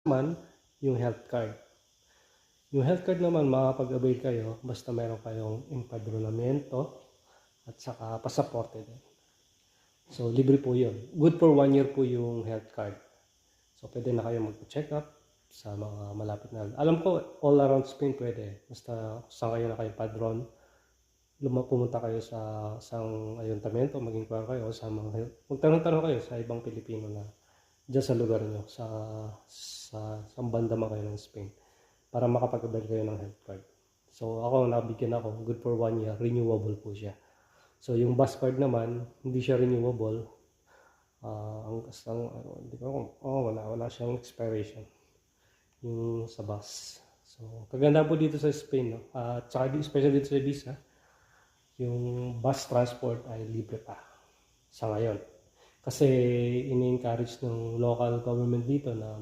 naman yung health card. Yung health card naman makakapag-avail kayo basta meron kayong empadronamiento at saka pasaporte din. So libre po yun. Good for 1 year po yung health card. So pwede na kayo mag-check up sa mga malapit na. Alam ko all around Spain pwede. Basta saan kayo na kayo padron. Pumunta kayo sa isang ayuntamiento, mag-inquire kayo sa mga magtanong-tanong kayo sa ibang Pilipino na diyan sa lugar nyo, sa banda man kayo ng Spain para makapag-avail kayo ng health card. So ako, nabigyan ako, good for 1 year, renewable po siya. So yung bus card naman, hindi siya renewable. Hindi ko, wala siyang expiration yung sa bus. So kaganda po dito sa Spain, no? At saka especially dito sa Ibiza, yung bus transport ay libre pa sa ngayon. Kasi ini-encourage ng local government dito na